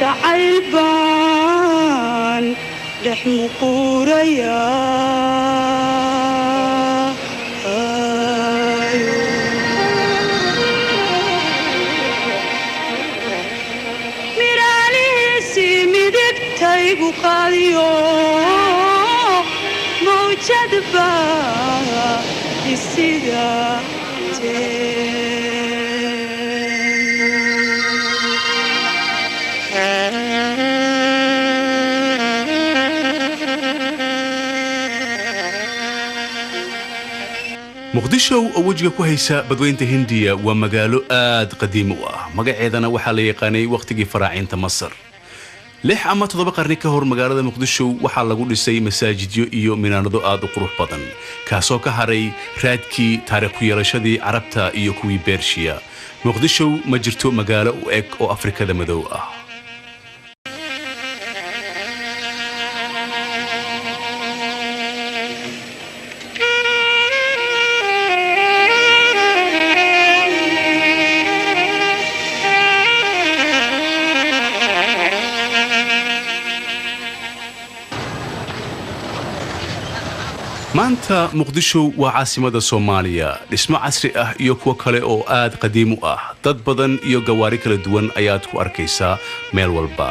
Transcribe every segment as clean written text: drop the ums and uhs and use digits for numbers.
jacaylbaan dhex muquuraya miraalihiisi midigtaygu qaadiyo mawjadba isiga muqdisho oo wajiga ku haysa badweynta hindiya waa magaalo aad qadiim u ah magaceedana waxaa la yaqaanay waqtigii faraacinta masar 6 ama 7 qarni ka hor magaalada muqdisho waxaa lagu dhisay masaajidyo iyo minaarado aad u qurux badan kaasoo ka haray raadkii taariikh ku yeelashadii carabta iyo kuwii beershiya muqdisho ma jirto magaalo u eg oo afrikada madow ah maanta muqdisho waa caasimada Soomaaliya dhismo casri ah iyo kuwa kale oo aad qadiim u ah dad badan iyo gawaari kala duwan ayaad ku arkaysaa meel walba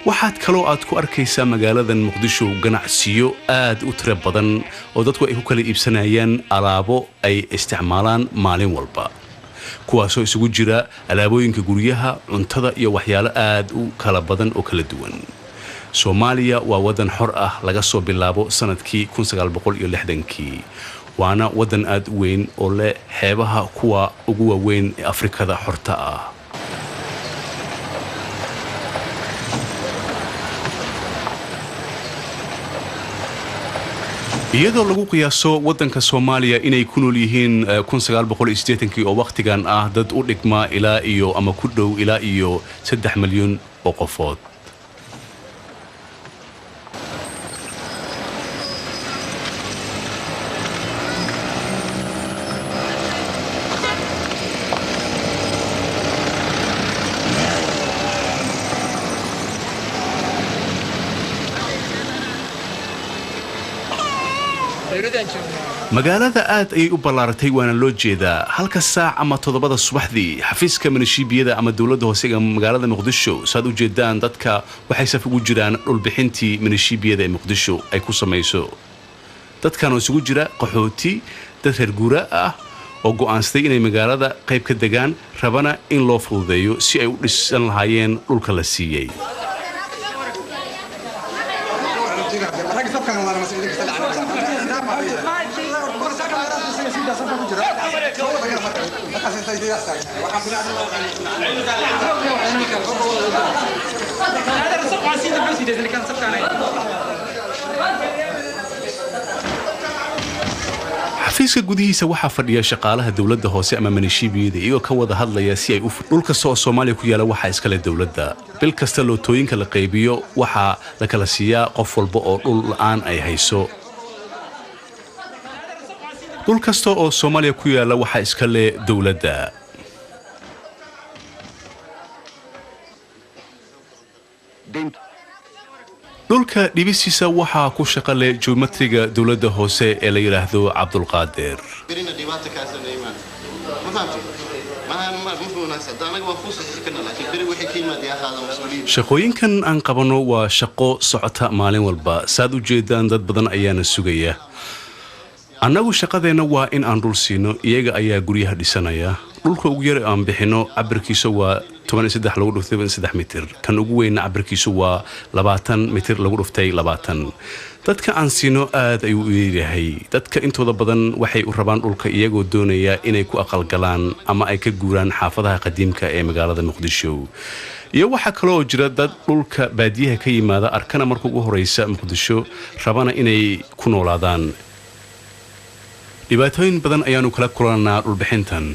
waxaad kaloo aad ku arkaysaa magaaladan muqdisho ganacsiyo aad u tiro badan oo dadku ay ku kala iibsanayaan alaabo ay isticmaalaan maalin walba kuwaasoo isugu jira alaabooyinka guryaha cuntada iyo waxyaalo aad u kala badan oo kala duwan Soomaaliya waa wadan xor ah laga soo bilaabo sanadkii 1960kii waana wadan aad u weyn oo leh xeebaha kuwa ugu waaweyn ee Afrikada xorta ah iyadoo lagu qiyaaso wadanka Soomaaliya inay ku nool yihiin 1980kii oo waqtigan ah dad u dhigma ilaa iyo ama ku dhow ilaa iyo 3 milyan oo qofood magaalada aad ay u ballaaratay waana loo jeedaa halka saac ama 7 subaxdii xafiiska milishiibiyada ama dawladda hoose ee magaalada Muqdisho saad u jeedaan dadka waxay saf ugu jiraan dhulbixintii milishiibiyada ee Muqdisho ay ku sameeyso dadkan oo isugu jira qaxooti dad reer guura ah oo go'aansaday inay magaalada qayb ka degaan rabana in loo fududeeyo si ay u dhisan lahaayeen dhulka la siiyay xafiiska gudihiisa waxaa fadhiya shaqaalaha dawladda hoose ama milishiibiyada iyagoo ka wada hadlaya si ay dhulka Soomaaliya ku yaala waxa iska leh dawladda bil kasta lootooyinka la qaybiyo waxa la kala siiyaa qof walba oo dhul la'aan ay hayso dhul kasta oo Soomaaliya ku yaala waxa iska leh dawladda dhulka dhibisiisa waxaa ku shaqo leh geometriga dawladda hoose ee la yiraahdo Cabdulqaadir shaqooyinkan aan qabano waa shaqo socota maalin walba saad u jeedaan dad badan ayaana sugaya annagu shaqadeena waa in aan dhul siino iyaga ayaa guryaha dhisanaya dhulka ugu yar aan bixino cabirkiisu waa 13 lagu dhuftay 3 mitir kan ugu weyn cabirkiisu waa 20 mitir lagu dhuftay 20 dadka aan siino aad ay u yeerahay dadka intooda badan waxay u rabaan dhulka iyagoo doonaya inay ku aqal galaan ama ay ka guuraan xaafadaha qadiimka ee magaalada Muqdisho iyo waxa kale oo jira dad dhulka baadiyaha ka yimaada arkana markuu ugu horeysa Muqdisho rabana inay ku noolaadaan dhibaatooyin badan ayaanu kala kulanaa dhulbixintan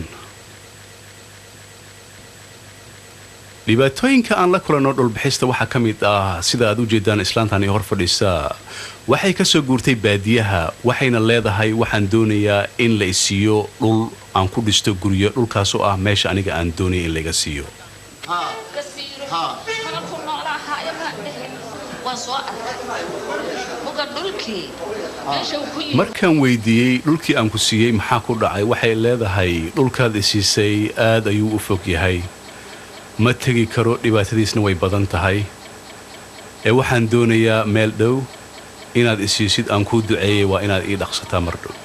dhibaatooyinka aan la kulano dhulbixista waxa kamid ah sida aad u jeedaan islaantan hor fadhisa waxay ka soo guurtay baadiyaha waxayna leedahay waxaan doonayaa in la isiyo dhul aan ku dhisto guriyo dhulkaas oo ah meesha aniga aan doonay in laga siiyo markaan weydiiyey dhulkii aan ku siiyey maxaa ku dhacay waxay leedahay dhulkaad isiisay aad ayuu u fog yahay ma tegi karo dhibaatadiisna way badan tahay ee waxaan doonayaa meel dhow inaad isiisid aan kuu duceeyey waa inaad ii dhaqsataa mar dhow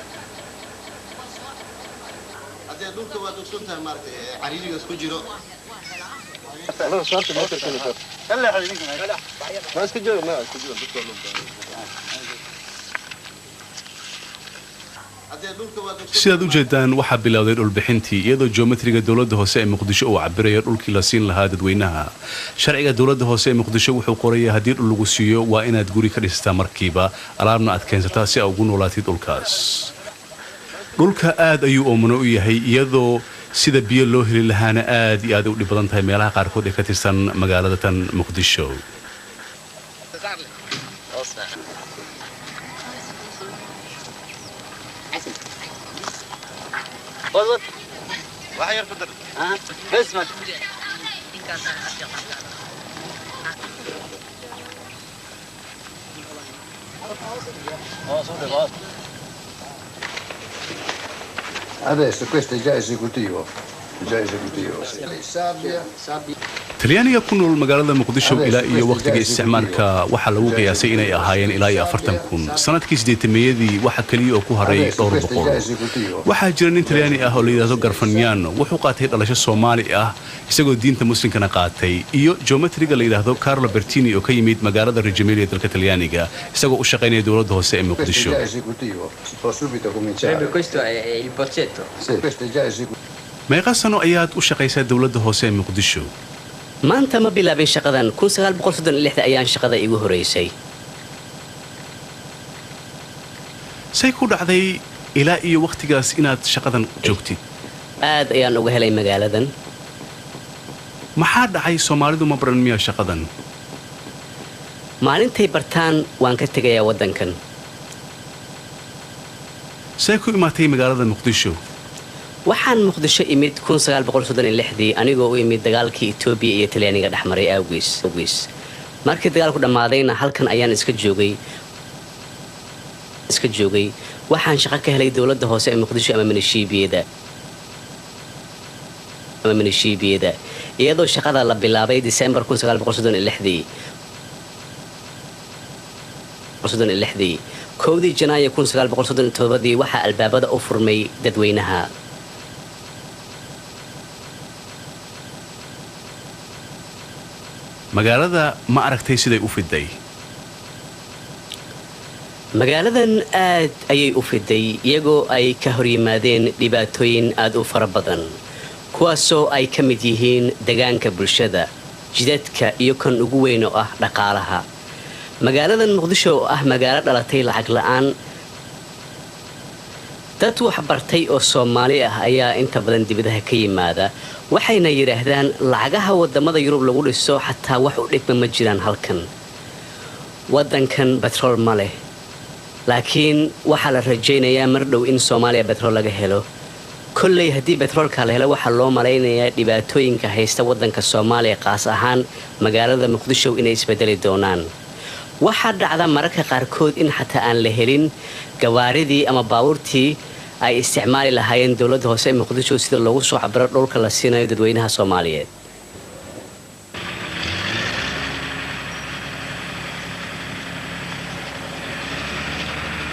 sidaad u jeedaan waxaa bilowday dhulbixintii iyadoo geometriga dowladda hoose ee muqdisho uu cabirayo dhulkii la siin lahaa dadweynaha sharciga dowladda hoose ee muqdisho wuxuu qorayaa haddii dhul lagu siiyo waa inaad guri ka dhisataa markiiba alaabna aad keensataa si aa ugu noolaatid dhulkaas dhulka aad ayuu oomano u yahay iyadoo sida biyo loo heli lahaana aad iyo aad u dhib badan tahay meelaha qaarkood ee ka tirsan magaalada tan muqdisho Adesso questo è già esecutivo. talyaaniga ku nool magaalada muqdisho ilaa iyo wakhtiga isticmaalka waxaa lagu qiyaasay inay ahaayeen ilaa iyo 40,000 sanadkii 80meeyadii waxa kaliya oo ku haray dhowr boqol waxaa jira nin talyaani ah oo la yiraahdo Garfagnano wuxuu qaatay dhalasho Soomaali ah isagoo diinta muslimkana qaatay iyo geometriga la yiraahdo Carlo Bertini oo ka yimid magaalada Reggio Emilia dalka Talyaaniga isagoo u shaqeynaya dowladda hoose ee muqdisho questo è il bozzetto meeqa sano ayaad u shaqaysaa dowladda hoose ee muqdisho maanta ma bilaabin shaqadan 1936 ayaan shaqada igu horeysay say ku dhacday ilaa iyo wakhtigaas inaad shaqadan joogtid aad ayaan uga helay magaaladan maxaa dhacay Soomaalidu ma baran miyaa shaqadan maalintay bartaan waan ka tegayaa wadankan say ku imaatay magaalada muqdisho waxaan muqdisho imid 1936 anigoo u imid dagaalkii Itoobiya iyo Talyaaniga dhexmaray awgiis markii dagaalku dhamaadayna halkan ayaan iska joogay waxaan shaqo ka helay dowladda hoose ee muqdisho ama minishiibiyada iyadoo shaqada la bilaabay December 1936 kowdii Janaayo 1937 waxaa albaabada u furmay dadweynaha magaalada ma aragtay siday u fiday magaaladan aad ayay u fiday iyagoo ay ka hor yimaadeen dhibaatooyin aad u fara badan kuwaasoo ay ka mid yihiin deegaanka bulshada jidadka iyo kan ugu weyn oo ah dhaqaalaha magaaladan muqdisho oo ah magaalo dhalatay lacag la'aan dad wax bartay oo Soomaali ah ayaa inta badan dibadaha ka yimaada waxayna yiraahdaan lacagaha wadamada Yurub lagu dhiso xataa wax u dhigma ma jiraan halkan wadankan petrol ma leh laakiin waxa la rajaynayaa mar dhow in Soomaaliya petrol laga helo kullay hadii petrolka la helo waxa loo maleynayaa dhibaatooyinka haysta wadanka Soomaaliya qaas ahaan magaalada Muqdisho inay isbedeli doonaan waxa dhacda mararka qaarkood in xataa aan la helin gawaaridii ama baabuurtii ay isticmaali lahaayeen dowladda hoose ee Muqdisho sida loogu soo cabiro dhulka la siinayo dadweynaha Soomaaliyeed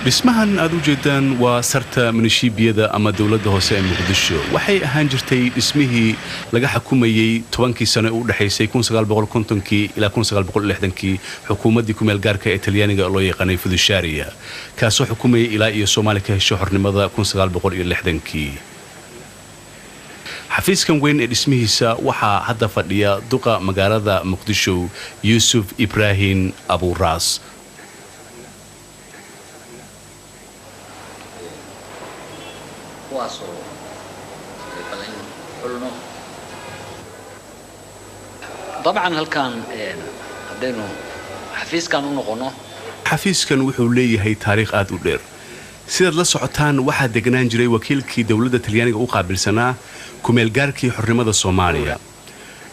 dhismahan aad u jeedaan waa sarta minishiibiyada ama dowladda hoose ee muqdisho waxay ahaan jirtay dhismihii laga xukumayay 10kii sano ee u dhaxaysay 1950kii ilaa 1960kii xukuumaddii ku meel gaarka ee Talyaaniga loo yaqaanay Fudushaariya kaasoo xukumayay ilaa iyo Soomaaliya ka hesho xornimada 1960kii xafiiskan weyn ee dhismihiisa waxaa hadda fadhiya duqa magaalada muqdisho Yusuf Ibrahim Abu Ras طبعا halkan hadaynu xafiiskan u noqono xafiiskan wuxuu leeyahay taariikh aad u dheer sidaad la socotaan waxaa deganaan jiray wakiilkii dowladda Talyaaniga u qaabilsanaa ku meel gaarkii xornimada Soomaaliya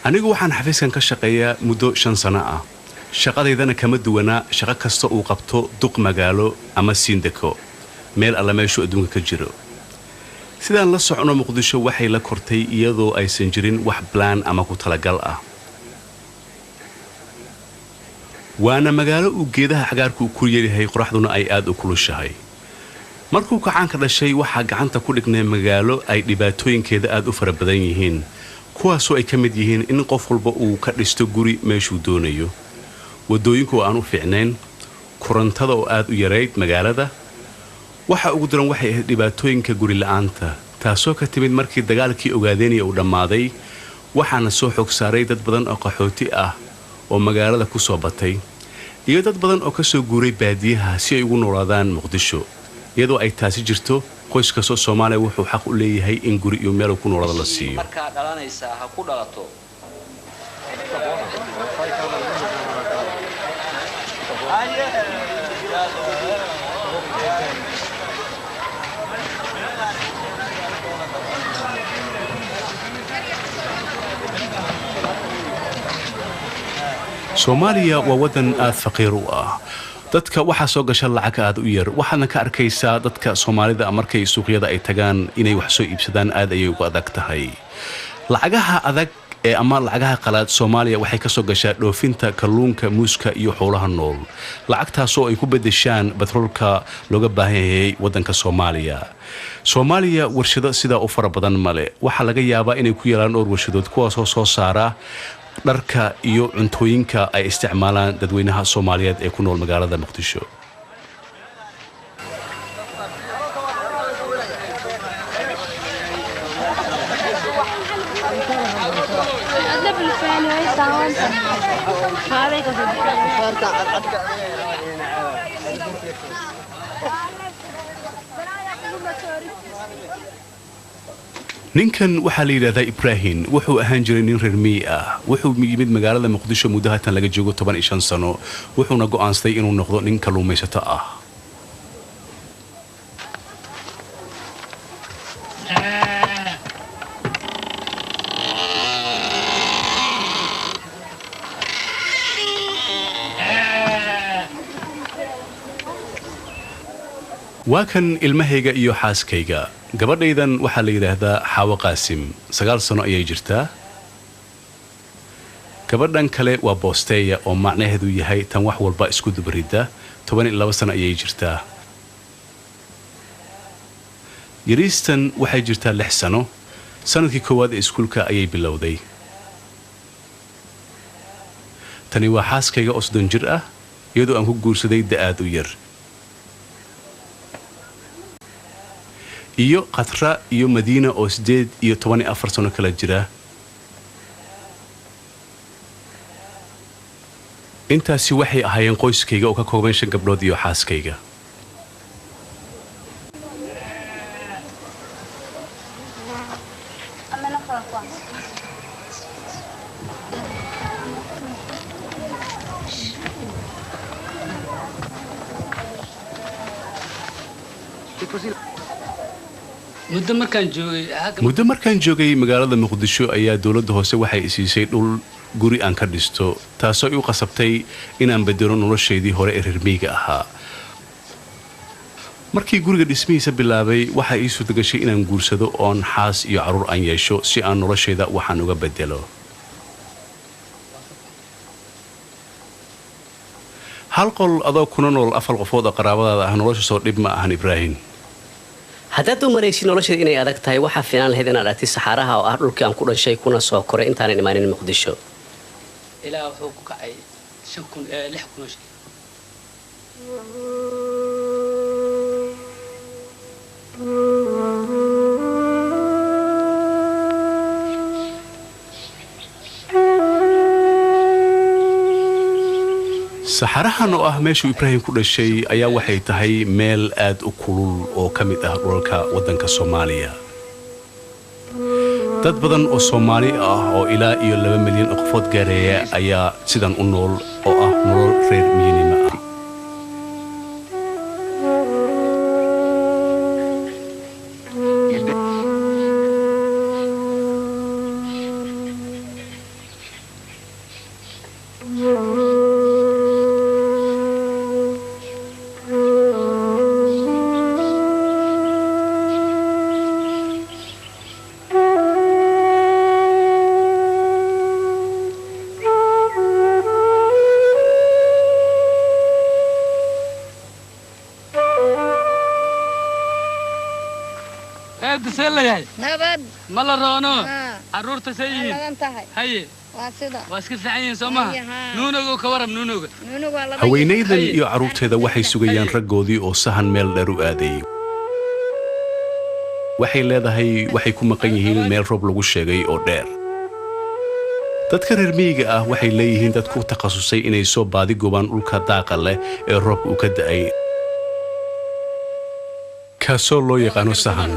anigu waxaan xafiiskan ka shaqeeyaa muddo 5 sano ah shaqadaydana kama duwana shaqo kasta uu qabto duq magaalo ama siindeko meel alla meeshu adduunka ka jiro sidaan la socno muqdisho waxay la kortay iyadoo aysan jirin wax plan ama ku talagal ah waana magaalo uu geedaha cagaarku ku yeelahay qoraxduna ay aad u kulushahay markuu kacaanka dhashay waxaa gacanta ku dhignay magaalo ay dhibaatooyinkeeda aad u fara badan yihiin kuwaasoo ay ka mid yihiin in qof walba uu ka dhisto guri meeshuu doonayo wadooyinku aan u fiicnayn korontada oo aad u yarayd magaalada waxa ugu daran waxay ahayd dhibaatooyinka guri la'aanta taasoo ka timid markii dagaalkii ogaadeynaya uu dhammaaday waxaana soo xog saaray dad badan oo qaxooti ah oo magaalada ku soo batay iyo dad badan oo ka soo guuray baadiyaha si ay ugu noolaadaan muqdisho iyadoo ay taasi jirto qoys kastoo Soomaaliya wuxuu xaq u leeyahay in guri iyo meel ku noolaado la siiyo marka dhalanaysa ha ku dhalato Soomaaliya waa wadan aad faqiir u ah dadka waxa soo gasha lacag aad u yar waxaana ka arkaysaa dadka Soomaalida markay suuqyada ay tagaan inay wax soo iibsadaan aad ayay ugu adag tahay lacagaha adag ee ama lacagaha qalaad Soomaaliya waxay ka soo gashaa dhoofinta kalluunka muuska iyo xoolaha nool lacagtaas oo ay ku bedeshaan batroolka looga baahan yahay wadanka Soomaaliya warshado sida u fara badan male waxa laga yaabaa inay ku yeelaan dhowr warshadood kuwaas oo soo saara dharka iyo cuntooyinka ay isticmaalaan dadweynaha Soomaaliyeed ee ku nool magaalada Muqdisho ninkan waxa la yiraahdaa Ibrahim wuxuu ahaan jiray nin reer miyi ah wuxuu yimid magaalada Muqdisho muddo hatan laga joogo 15 sano wuxuuna go'aansaday inuu noqdo nin kalluumaysato ah waa kan ilmahayga iyo xaaskayga gabadhaydan waxa la yiraahdaa Xaawo Qaasim 9 sano ayay jirtaa gabadhan kale waa Boosteeya oo macnaheedu yahay tan wax walba isku dubarida 12 sano ayay jirtaa Yariistan waxay jirtaa 6 sano sanadkii koowaad ee iskuulka ayay bilowday tani waa xaaskayga oo 30 jir ah iyadoo aan ku guursaday da'aad u yar iyo Qatra iyo Madiina oo 8 iyo 14 sano kala jira intaasi waxay ahaayeen qoyskayga oo ka kooban 5 gabdhood iyo xaaskayga muddo markaan joogay magaalada Muqdisho ayaa dawladda hoose waxay siisay dhul guri aan ka dhisto taasoo u qasabtay inaan bedelo nolosheedii hore ee reer miyiga ahaa markii guriga dhismihiisa bilaabay waxa ii suurtagashay inaan guursado oon xaas iyo caruur aan yeesho si aan nolosheeda waxaan uga bedelo hal qol adoo kuna nool 4 qofood oo qaraabadaada ah nolosha soo dhib ma ahan Ibrahim haddaad u maraysid nolosheeda inay adag tahay waxaa fiican lahayd inaad aragtid saxaaraha oo ah dhulkii aan ku dhashay kuna soo koray intaanan imaanin Muqdisho ilaa wuxuu ku kacay 6,000 saxarahan oo ah meeshuu Ibrahim ku dhashay ayaa waxay tahay meel aad u kulul oo ka mid ah dhulka wadanka Soomaaliya dad badan oo Soomaali ah oo ilaa iyo 2 milyan oo qofood gaareeya ayaa sidan u nool oo ah nolol reer miyiga ah hadda see la yahay nabad ma la roono haa carruurta see yihiin ladan tahay haye waa sida waa iska fiican yihiin soo maha nuunogo ka warab nuunoga nuunugu waa ladan haweenaydan iyo carruurteeda waxay sugayaan raggoodii oo sahan meel dheer u aaday waxay leedahay waxay ku maqan yihiin meel roob lagu sheegay oo dheer dadka reer miyiga ah waxay leeyihiin dad ku takhasusay inay soo baadi gubaan dhulka daaqa leh ee roobka uu ka da'ay kaasoo loo yaqaano sahan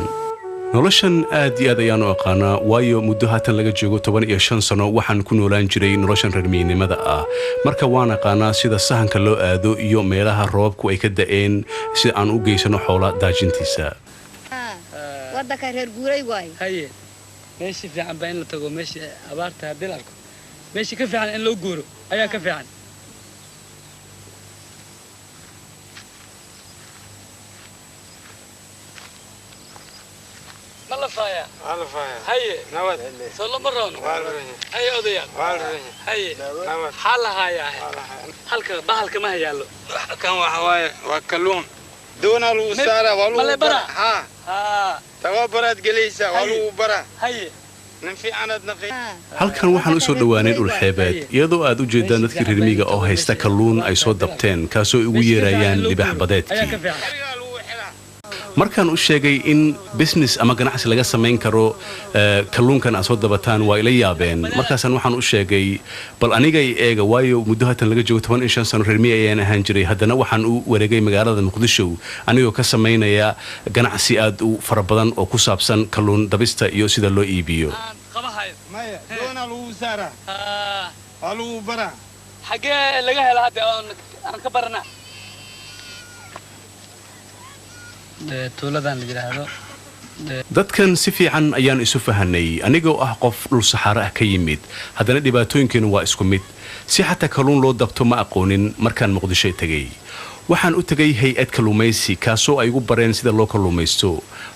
noloshan aad iyo aad ayaan u aqaanaa waayo muddo haatan laga joogo 15 sano waxaan ku noolaan jiray noloshan reer miyignimada ah marka waan aqaanaa sida sahanka loo aado iyo meelaha roobku ay ka da'een si aan u geysano xoola daajintiisa waddanka reer guuray waay haye meeshii fiican baa in la tago meeshii abaarta haddii la arko meeshii ka fiican in loo guuro ayaa ka fiican ma la faaya haye nabad soo lama roono haye odayaal haye maxaa la haayaa halka bahalka ma hayaallo kan waxa waaye waa kalluun doona lagu saara waa lagu bara haa tababaraad gelaysa waa lagu bara haye nin fiicanaad naqi halkan waxaan u soo dhowaanay dhul xeebeed iyadoo aad u jeedaan dadkii reer miyiga oo haysta kalluun ay soo dabteen kaasoo ugu yeerayaan libaax badeedkii markaan u sheegay in business ama ganacsi laga samayn karo kalluunkan aad soo dabataan waa ila yaabeen markaasaan waxaan u sheegay bal anigay eega waayo muddo haatan laga joogo 15 sano reer miyi ayaan ahaan jiray haddana waxaan u wareegay magaalada muqdisho anigoo ka samaynaya ganacsi aad u fara badan oo ku saabsan kalluun dabista iyo sida loo iibiyo maya doona lagu saara waa lagu bara xagee laga hela hadda aan ka baranaa tuuladan la yiraahdo dadkan si fiican ayaan isu fahanay anigoo ah qof dhul saxaaro ah ka yimid haddana dhibaatooyinkeenu waa isku mid si xataa kalluun loo dabto ma aqoonin markaan muqdisho tegay waxaan u tegay hay-ad kalluumaysi kaasoo ay ugu bareen sida loo kalluumaysto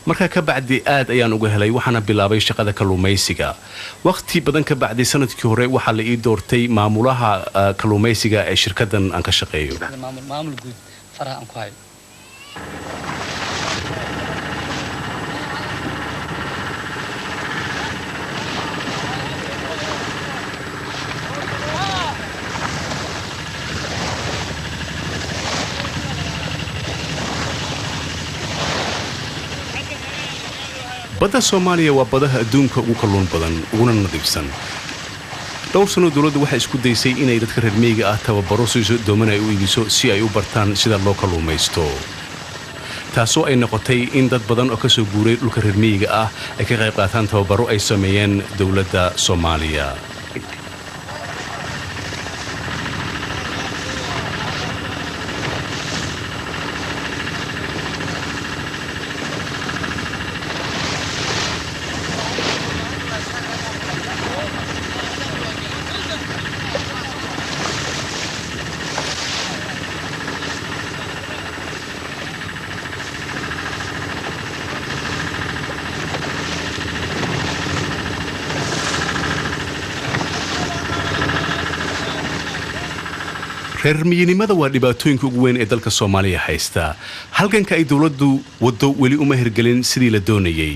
markaa ka bacdi aad ayaan uga helay waxaana bilaabay shaqada kalluumaysiga waqti badan ka bacdi sanadkii hore waxaa la ii doortay maamulaha kalluumaysiga ee shirkaddan aan ka shaqeeyo maamul guud faraha aan ku hayo badda Soomaaliya waa badaha adduunka ugu kalluun badan uguna nadiifsan dhowr sano dawladdu waxay isku daysay inay dadka reer miyiga ah tababaro siiso dooman ay u iibiso si ay u bartaan sida loo kalluumaysto taasoo ay noqotay in dad badan oo ka soo guuray dhulka reer miyiga ah ay ka qayb qaataan tababaro ay sameeyeen dawladda Soomaaliya reer miyinimada waa dhibaatooyinka ugu weyn ee dalka Soomaaliya haysta halganka ay dawladdu wado weli uma hirgelin sidii la doonayay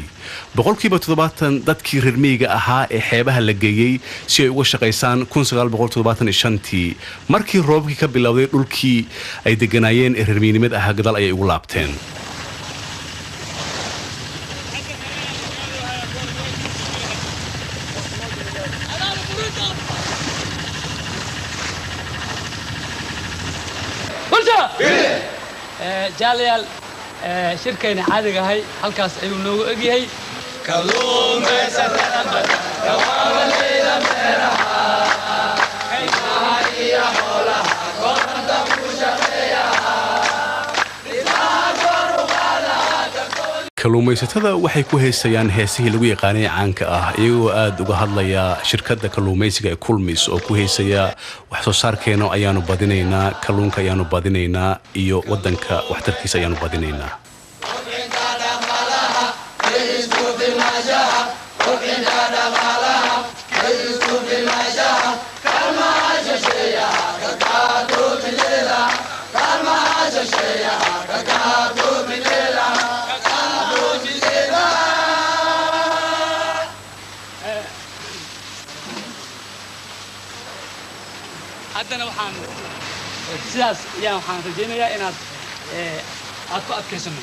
boqolkiiba 70 dadkii reer miyiga ahaa ee xeebaha la geeyay si ay uga shaqeysaan 1975tii markii roobkii ka bilowday dhulkii ay deganaayeen ee reer miyinimada ahaa gadaal ayay ugu laabteen جاليال شركة عادي هاي هالكاس أيوة نوع أجي كلهم بيسافرون كوام الليلة مرحا كيما هي حولها كنت مشغلها kalluumaysatada waxay ku heesayaan heesihii lagu yaqaanay caanka ah iyagoo aad uga hadlaya shirkadda kalluumaysiga ee Kulmis oo ku heesaya wax soo saarkeena ayaanu badinaynaa kalluunka ayaanu badinaynaa iyo wadanka waxtarkiisa ayaanu badinaynaa haddana waxaan sidaas ayaan waxaan rajaynayaa inaad aad ku adkaysano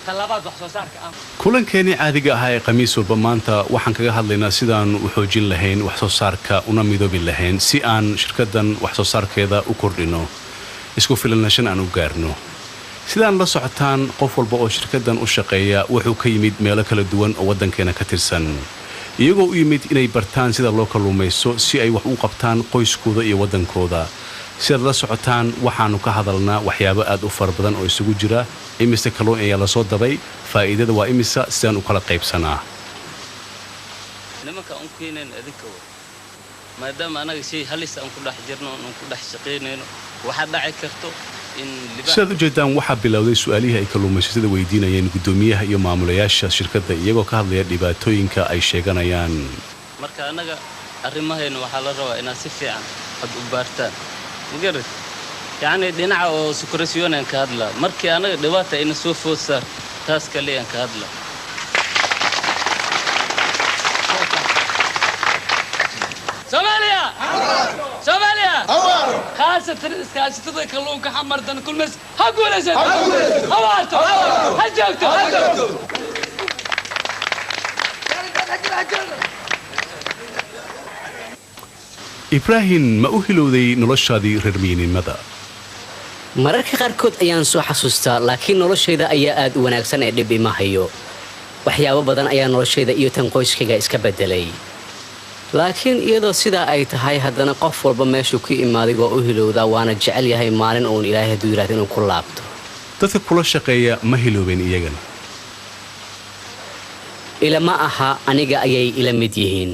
talabaad wax soo saarka ah kulankeenii caadiga ahaa ee khamiis walba maanta waxaan kaga hadlaynaa sidaan u xoojin lahayn wax soo saarka una midoobi lahayn si aan shirkaddan wax soo saarkeeda u kordhino isku filnaanshan aan u gaarno sidaan la socotaan qof walba oo shirkaddan u shaqeeya wuxuu ka yimid meelo kala duwan oo waddankeena ka tirsan iyagoo u yimid inay bartaan sida loo kalluumaysto si ay wax u qabtaan qoyskooda iyo waddankooda sidaad la socotaan waxaannu ka hadalnaa waxyaabo aad u fara badan oo isugu jira imise kalluun ayaa la soo dabay faa'iidada waa imisa sidaan u kala qaybsanaa nimanka aan keenayn adinka maadaama anaga shay halis aan ku dhex jirno aan ku dhex shaqaynayno waxa dhaci karto in sidaad u jeedaan waxaa bilowday su'aalihii ay kalluumaysatada weydiinayeen guddoomiyaha iyo maamulayaasha shirkadda iyagoo ka hadlaya dhibaatooyinka ay sheeganayaan marka anaga arrimahayna waxaa la rabaa inaad si fiican ad u baartaan magarad yacni dhinaca oo sukurasyoonaan ka hadlaa markii anaga dhibaata ina soo food saar taas kaleyaan ka hadlaa Somalia خاصة إسكاشتة كلون كحمردن كل مس هقول أزد هوارتو هجوكتو ibraahim ma u hilowday noloshaadii reer miyinnimada mararka qaarkood ayaan soo xasuustaa laakiin noloshayda ayaa aad u wanaagsan ee dhib ima hayo waxyaabo badan ayaa noloshayda iyo tan qoyskayga iska beddelay laakiin iyadoo sidaa ay tahay haddana qof walba meeshuu ku imaaday waa u hilowdaa waana jecel yahay maalin uun ilaahay hadduu yidhahdo inuu ku laabto dadka kula shaqeeya ma hiloobeen iyagana ilama aha aniga ayay ila mid yihiin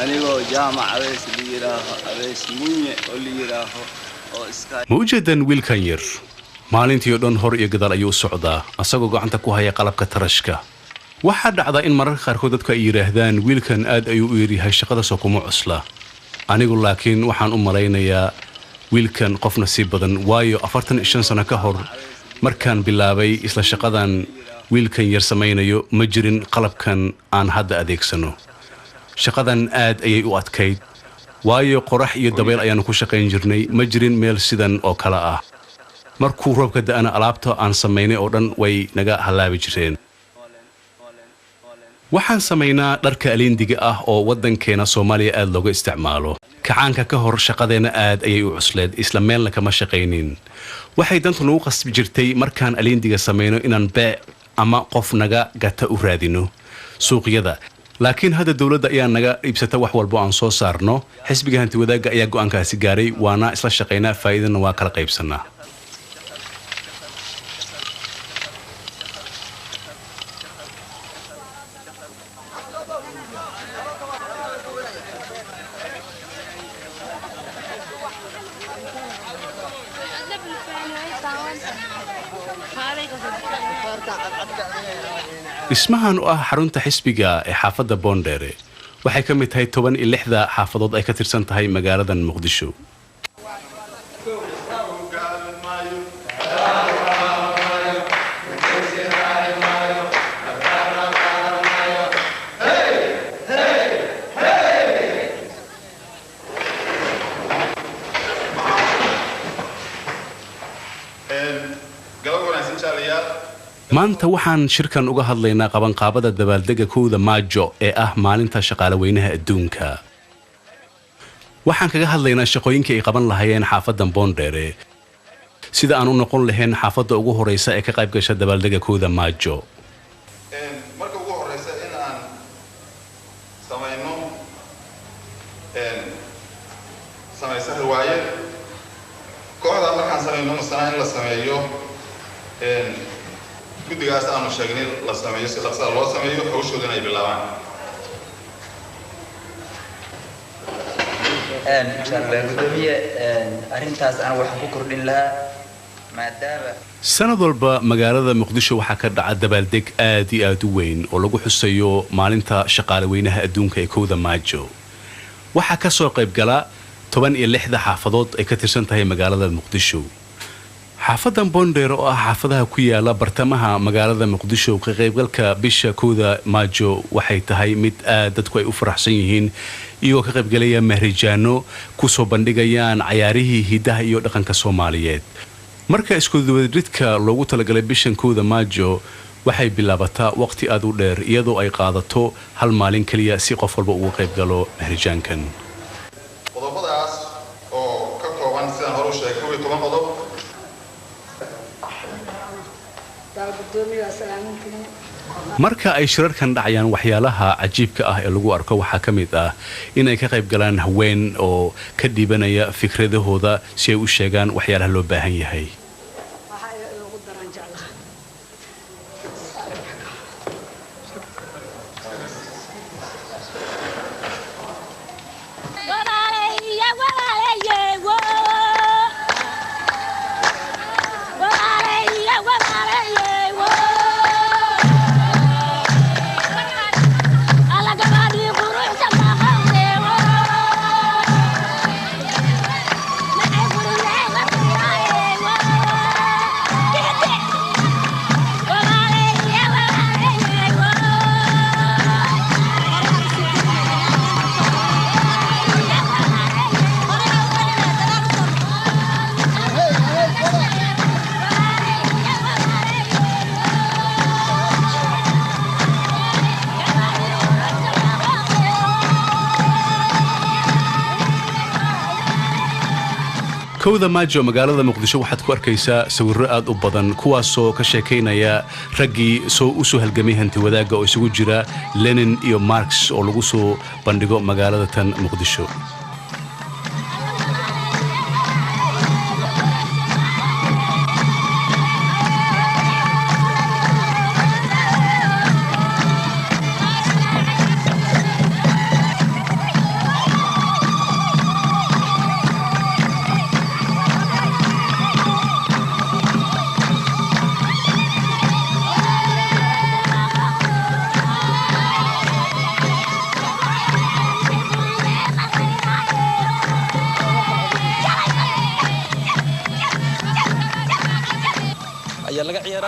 anigoo jaamac abees liiraaho abees munye oo liiraaho oo iska ma u jeedaan wiilkan yar maalintii oo dhan hor iyo gadaal ayuu u socdaa asagoo gacanta ku haya qalabka tarashka waxaa dhacdaa in mararka qaarkood dadku ay yidhaahdaan wiilkan aad ayuu u yaryahay shaqadaasoo kuma cusla anigu laakiin waxaan u malaynayaa wiilkan qof nasiib badan waayo 45 sano ka hor markaan bilaabay isla shaqadan wiilkan yar samaynayo ma jirin qalabkan aan hadda adeegsano shaqadan aad ayay u adkayd waayo qorax iyo dabeyl ayaannu ku shaqayn jirnay ma jirin meel sidan oo kale ah markuu roobka da'ana alaabta aan samaynay oo dhan way naga hallaabi jireen waxaan samaynaa dharka aliindiga ah oo waddankeena soomaaliya aad looga isticmaalo kacaanka ka hor shaqadeenna aad ayay u cusleed isla meelna kama shaqaynin waxay dantu nagu qasbi jirtay markaan aliindiga samayno inaan beec ama qof naga gata u raadino suuqyada laakiin hadda dawladda ayaa naga iibsata wax walbo aan soo saarno xisbiga hanti wadaagga ayaa go'aankaasi gaaray waana isla shaqaynaa faa'iidana waa kala qaybsanaa dhismahan u ah xarunta xisbiga ee xaafadda boondheere waxay ka mid tahay 16 xaafadood ay ka tirsan tahay magaaladan muqdisho maanta waxaan shirkan uga hadlaynaa qabanqaabada dabaaldega 1 Maajo ee ah maalinta shaqaale weynaha adduunka waxaan kaga hadlaynaa shaqooyinka ay qaban lahaayeen xaafaddan boondheere sida aan u noqon lahayn xaafadda ugu horeysa ee ka qayb gasha dabaaldega 1 Maajo marka ugu horeysa in aan samayno samaysa riwaayad kooxda markaan samayno masana in la sameeyo guddigaas aanu sheegnay la sameeyo si dhaqsada loo sameeyo hawshoodana ay bilaabaan gudoomiye arrintaas aan wax ku kordhin lahaa maadaama sanad walba magaalada muqdisho waxaa ka dhaca dabaaldeg aad iyo aad u weyn oo lagu xusayo maalinta shaqaale weynaha adduunka ee 1 Maajo waxaa ka soo qayb gala 16 xaafadood ay ka tirsan tahay magaalada muqdisho xaafadan Boondheer oo ah xaafadaha ku yaala bartamaha magaalada muqdisho ka qaybgalka bisha 1 Maajo waxay tahay mid aad dadku ay u faraxsan yihiin iyo ka qaybgalaya mahrijaano ku soo bandhigayaan ciyaarihii hidaha iyo dhaqanka Soomaaliyeed marka isku duwadridka loogu talagalay bishan 1 Maajo waxay bilaabataa waqti aad u dheer iyadoo ay qaadato hal maalin kaliya si qof walba uga qayb galo mahrijaankan qodobadaas oo ka kooban sidaan hore u sheegay 12 qodob marka ay shirarkan dhacayaan waxyaalaha cajiibka ah ee lagu arko waxaa ka mid ah inay ka qayb galaan haween oo ka dhiibanaya fikradahooda si ay u sheegaan waxyaalaha loo baahan yahay kowda Maajo magaalada muqdisho waxaad ku arkaysaa sawirro aad u badan kuwaasoo ka sheekaynaya raggii u soo halgamay hanti wadaaga oo isugu jira Lenin iyo Marx oo lagu soo bandhigo magaalada tan muqdisho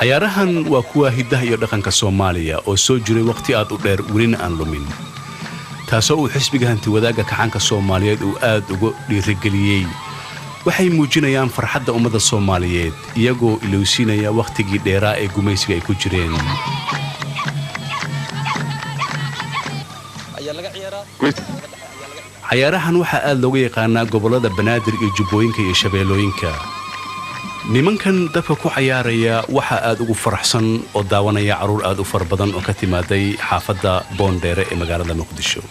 ciyaarahan waa kuwa hidaha iyo dhaqanka Soomaaliya oo soo jiray waqti aad u dheer welina aan lumin taasoo uu xisbiga hanti wadaaga kacanka Soomaaliyeed uu aad ugu dhiirigeliyay waxay muujinayaan farxadda ummadda Soomaaliyeed iyagoo ilowsinaya waqtigii dheeraa ee gumaysiga ay ku jireen ciyaarahan waxaa aad looga yaqaanaa gobolada Banaadir iyo Jubbooyinka iyo Shabeellooyinka nimankan dabka ku ciyaaraya waxa aad ugu faraxsan oo daawanaya caruur aad u far badan oo ka timaaday xaafadda Boondheer ee magaalada Muqdisho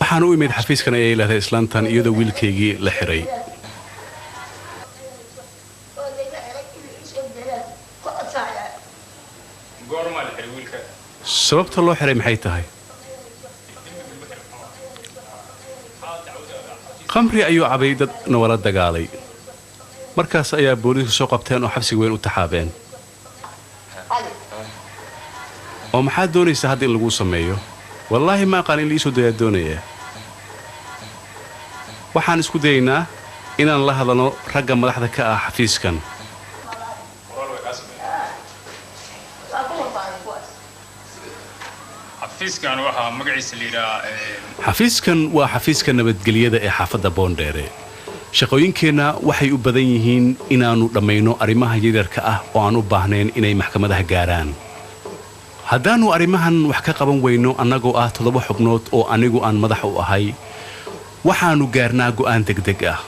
waxaan u imid xafiiskan ayay leedahay islaantan iyadoo wiilkaygii la xiray sababta loo xiray maxay tahay qamri ayuu cabay dadna wala dagaalay markaas ayaa booliisku soo qabteen oo xabsi weyn u taxaabeen oo maxaa doonaysaa hadda in lagu sameeyo wallaahi ma aqaan in liisoo dayaa doonaya waxaan isku dayaynaa inaan la hadalno ragga madaxda ka ah xafiiskan xafiiskan waa xafiiska nabadgelyada ee xaafadda boondheere shaqooyinkeenna waxay u badan yihiin inaannu dhammayno arrimaha yaryarka ah oo aan u baahnayn inay maxkamadaha gaaraan haddaannu arrimahan wax ka qaban weyno annagoo ah 7 xubnood oo anigu aan madax u ahay waxaannu gaarnaa go'aan degdeg ah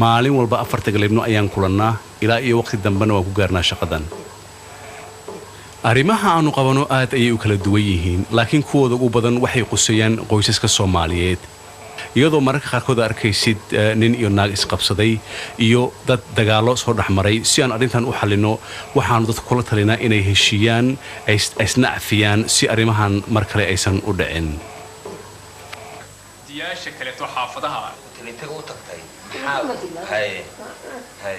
maalin walba 4 galabno ayaan kulannaa ilaa iyo waqti dambena waan ku gaarnaa shaqadan arrimaha aanu qabano aad ayay u kala duwan yihiin laakiin kuwooda ugu badan waxay quseeyaan qoysaska Soomaaliyeed iyadoo mararka qaarkood arkaysid nin iyo naag isqabsaday iyo dad dagaalo soo dhaxmaray si aan arrintan u xallino waxaanu dadku kula talinaa inay heshiiyaan isna afiyaan si arrimahan mar kale aysan u dhicin diyaasha kale to xaafadaha kaliinta u tagtay hay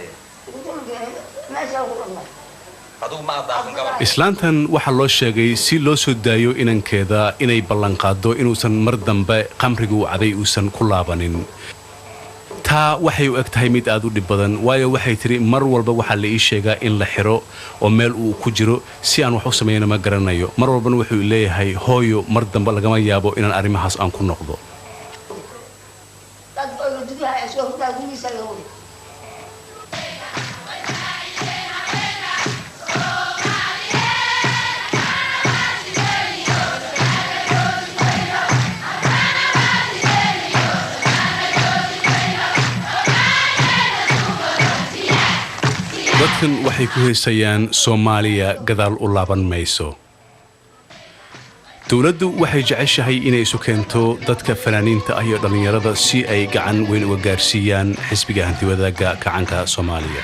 islaantan waxaa loo sheegay si loo soo daayo inankeeda inay ballanqaado inuusan mar dambe qamrigu caday uusan ku laabanin taa waxay u eg tahay mid aad u dhib badan waayo waxay tiri mar walba waxaa la ii sheegaa in la xiro oo meel uu ku jiro si aan wax u sameeyana ma garanayo mar walbana wuxuu leeyahay hooyo mar dambe lagama yaabo inaan arrimahaas aan ku noqdo dadkan waxay ku heesayaan Soomaaliya gadaal u laaban mayso dawladdu waxay jeceshahay inay isu keento dadka fanaaniinta ah iyo dhalinyarada si ay gacan weyn uga gaarsiiyaan xisbiga hantiwadaaga kacanka Soomaaliya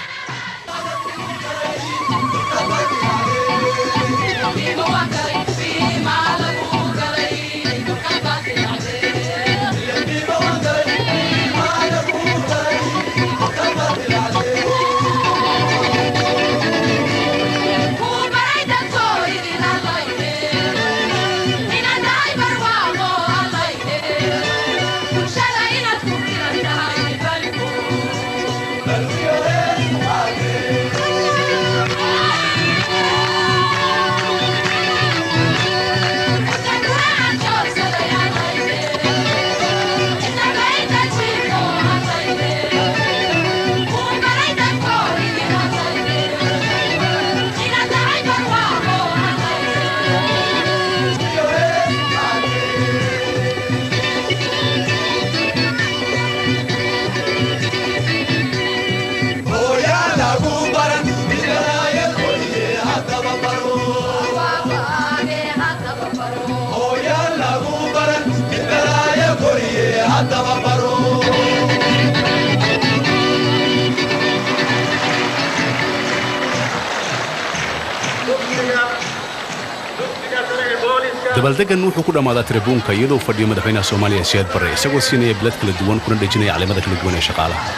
dabaldegan wuxuu ku dhamaadaa tribuunka iyadoo fadhiyo madaxweynaha Soomaaliya Siyaad Barre isagoo siinaya bilad kala duwan kuna dhajinaya calaamada kala duwan ee shaqaalaha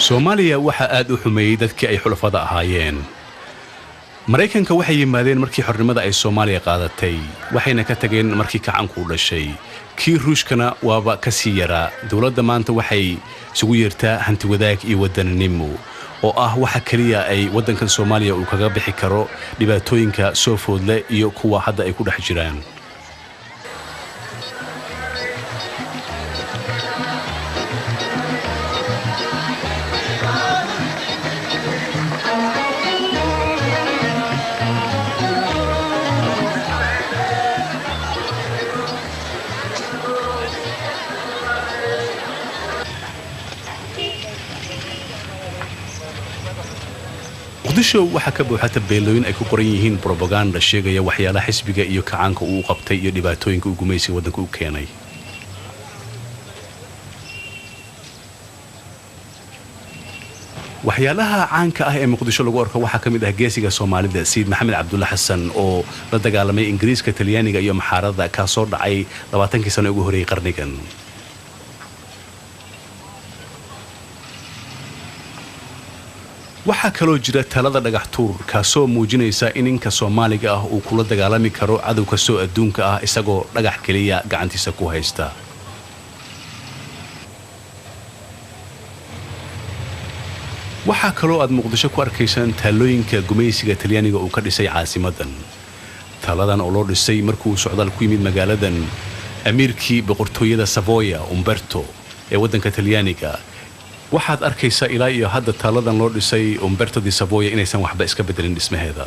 Soomaaliya waxa aad u xumeeyay dadkii ay xulafada ahaayeen Mareykanka waxay yimaadeen markii xornimada ay Soomaaliya qaadatay waxayna ka tageen markii kacanku u dhashay kii Ruushkana waaba ka sii yaraa dawladda maanta waxay isugu yeertaa hanti wadaag iyo wadanimo oo ah waxa kaliya ay wadankan Soomaaliya uu kaga bixi karo dhibaatooyinka soo foodle iyo kuwa hadda ay ku dhex jiraan muqdisho waxa ka buuxata beelooyin ay ku qoran yihiin propaganda sheegaya waxyaalaha xisbiga iyo kacaanka uu qabtay iyo dhibaatooyinka uu gumaysiga wadanka u keenay waxyaalaha caanka ah ee muqdisho lagu arko waxa kamid ah geesiga Soomaalida Sayid Maxamed Cabdulla Xasan oo la dagaalamay Ingiriiska Talyaaniga iyo maxaarada ka soo dhacay 20 sano ugu horeeyay qarnigan waxaa kaloo jira talada dhagax tuur kaasoo muujinaysa in ninka Soomaaliga ah uu kula dagaalami karo cadow kastoo adduunka ah isagoo dhagax kaliya gacantiisa ku haysta. waxaa kaloo aad Muqdisho ku arkaysaan taalooyinka gumaysiga Talyaaniga uu ka dhisay caasimadan. taladan oo loo dhisay markuu socdaal ku yimid magaaladan amiirkii boqortooyada Savoia Umberto ee waddanka Talyaaniga. waxaad arkaysaa ilaa iyo hadda taladan loo dhisay Umberto di Savoia inaysan waxba iska bedelin dhismaheeda.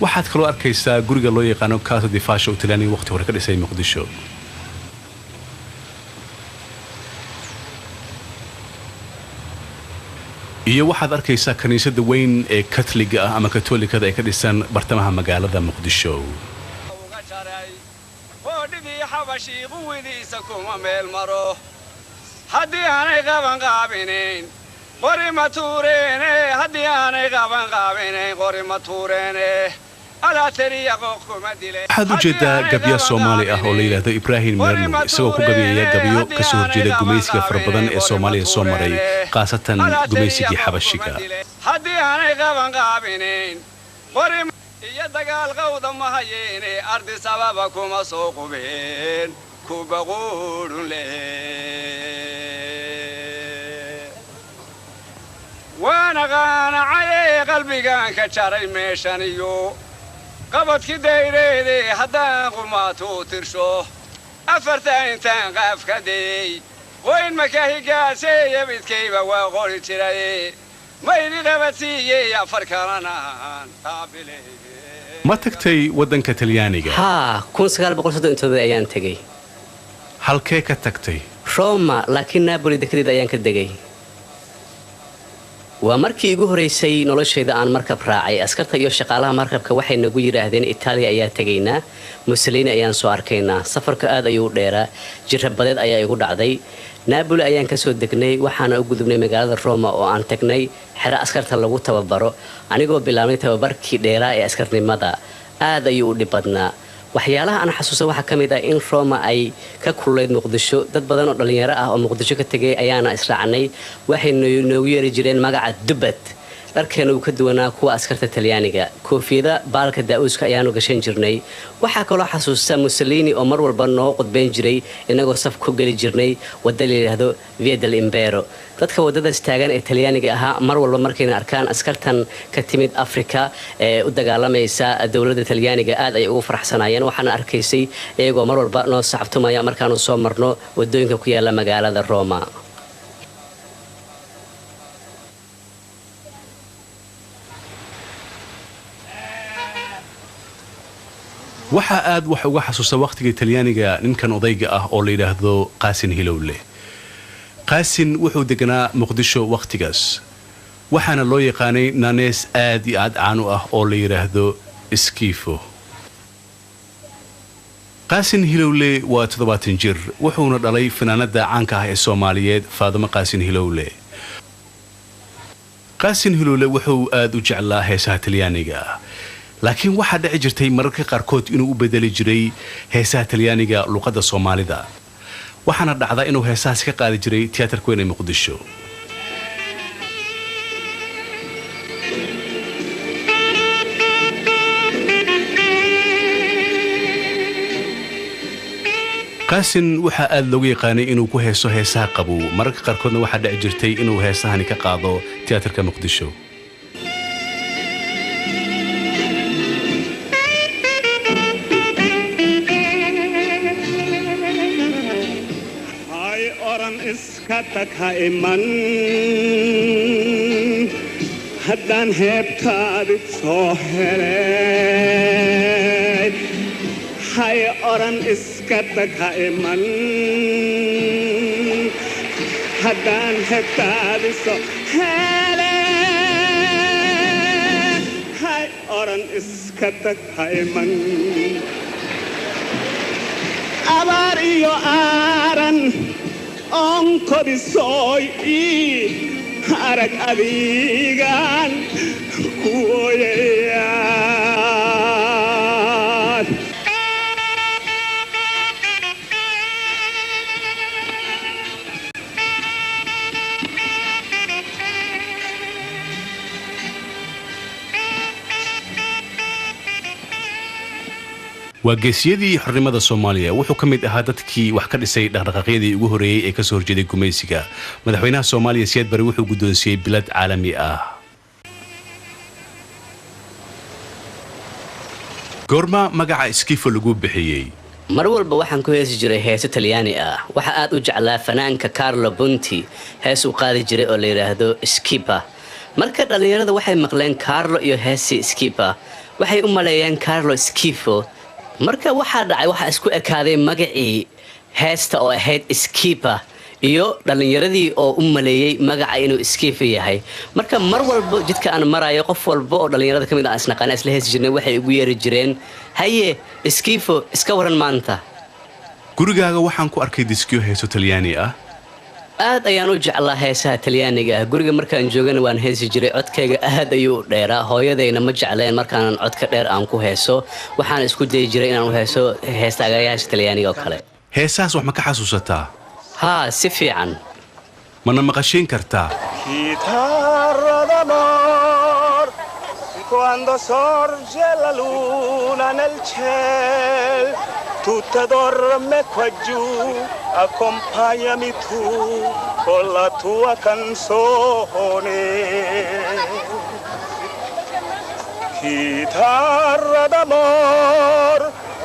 waxaad kaloo arkaysaa guriga loo yaqaano Casa di Fascio oo Talyaaniga waqti hore ka dhisay Muqdisho. iyo waxaad arkaysaa kaniisada weyn ee Katoliga ah ama Katoolikada ay ka dhisan bartamaha magaalada Muqdisho. haddii aanay qaban qaabinayn qori ma tuureene haddii aanay qaban qaabinayn qori ma tuureene waxaad u jeedaa gabyo Soomaali ah oo la yiraahdo Ibrahim Merno isagoo ku gabyaya gabyo ka soo horjeeda gumaysiga fara badan ee Soomaaliya soo maray qaasatan gumaysigii Xabashiga. haddii aanay qaban qaabinayn qori iyo dagaal qowda ma hayeen ardi sababa kuma soo qubeen ku baqoodun وانا قانعي قلبي كان كجاري ميشانيو قبض كديريدي حدا قماتو ترشو أفرتين تنقف كدي وين مكاهي قاسي يبيت كيبا وغوري تراي ميلي غبتي يا فركانا قابلي ما تكتي ودنك تليانيغا ها كون سقال بقول صدق انتو ايان تغي halkee ka tagtay Roma laakiin Napoli dekreed ayaan ka degay waa markii ugu horeysay noloshayda aan markab raacay askarta iyo shaqaalaha markabka waxay nagu yiraahdeen Italy ayaa tagaynaa Mussolini ayaan soo arkaynaa safarka aad ayuu dheeraa jirabadeed ayaa igu dhacday Napoli ayaan ka soo degnay waxaana u gudubnay magaalada Roma oo aan tagnay xira askarta lagu tababaro anigoo bilaabay tababarkii dheeraa ee askarnimada aad ayuu u dhibadnaa waxyaalaha aan xasuusto waxa kamid ah in Roma ay ka kuleed Muqdisho dad badan oo dhalinyaro ah oo Muqdisho ka tagay ayaana israacnay waxay noogu yeeri jireen magaca Dubad dharkeena uu ka duwanaa kuwa askarta Talyaaniga koofiyada baalka daawuska ayaanu gashan jirnay waxa kale oo xasuusta Mussolini oo mar walba noo qodbeen jiray inagoo saf ku gali jirnay wada la yiraahdo Via dell'Impero dadka wadada istaagan ee Talyaaniga ahaa mar walba markayna arkaan askartan ka timid Afrika ee u dagaalamaysa dawladda Talyaaniga aad ay ugu faraxsanaayeen waxaan arkaysay iyagoo mar walba noo saxabtumaya markaanu soo marno wadooyinka ku yaala magaalada Roma waxa aad wax uga xasuusta waqtiga Talyaaniga ninkan odayga ah oo la yiraahdo Qaasin Hilowle Qaasin wuxuu deganaa Muqdisho waqtigaas waxaana loo yaqaanay nanees aad iyo aad caan u ah oo la yiraahdo Iskifo Qaasin Hilowle waa 70 jir wuxuuna dhalay fanaanada caanka ah ee Soomaaliyeed Faadimo Qaasin Hilowle Qaasin Hilowle wuxuu aad u jeclaa heesaha Talyaaniga laakiin waxa dhici jirtay mararka qaarkood inuu u bedeli jiray heesaha Talyaaniga luqadda Soomaalida waxaana dhacda inuu heesahaas ka qaadi jiray tiyaatarka weyn ee Muqdisho Qaasin waxa aad loogu yaqaanay inuu ku heeso heesaha qabow mararka qaarkoodna waxa dhici jirtay inuu heesahani ka qaado tiyaatarka Muqdisho iskataka iman haddaan heebtaadi soo helay hay oran iskataka iman haddaan heebtaadi soo helay hay oran iskataka iman abaar iyo aaran أنكر صوي أرك أبيغان كويان waa geesiyadii xornimada Soomaaliya wuxuu ka mid ahaa dadkii wax ka dhisay dhaqdhaqaaqyadii ugu horeeyay ee ka soo horjeeday gumaysiga madaxweynaha Soomaaliya Siyaad Barre wuxuu guddoonsiiyay bilad caalami ah goorma magaca Skiffo lagu bixiyay mar walba waxaan ku heesi jiray heeso Talyaani ah waxa aad u jeclaa fanaanka Carlo Ponti hees uu qaadi jiray oo la yiraahdo Skipper marka dhalinyarada waxay maqleen Carlo iyo heesi Skipper waxay u maleeyeen Carlo Skiffo marka waxa dhacay waxa isku ekaaday magacii heesta oo ahayd Skipper iyo dhalinyaradii oo u maleeyay magaca inuu Skipper yahay marka mar walba jidka aan marayo qof walba oo dhalinyarada kamid ah isnaqaan isla heesi jirnay waxay ugu yeeri jireen haye Skipper iska waran maanta gurigaaga waxaan ku arkay diskiyo heeso Talyaani ah aad ayaan u jeclaa heesaha Talyaaniga guriga markaan joogana waan heesi jiray codkayga aad ayuu dheeraa hooyadayna ma jecleen markaan codka dheer aan ku heeso waxaan isku day jiray inaan u heeso heestaagayaasha Talyaaniga oo kale heesaas wax ma ka xasuusataa ها سفيعا mana maqashin kartaa Chitarra d'amor quando sorge la luna nel ciel tutta dorme qua giù accompagnami tu con la tua canzone Chitarra d'amor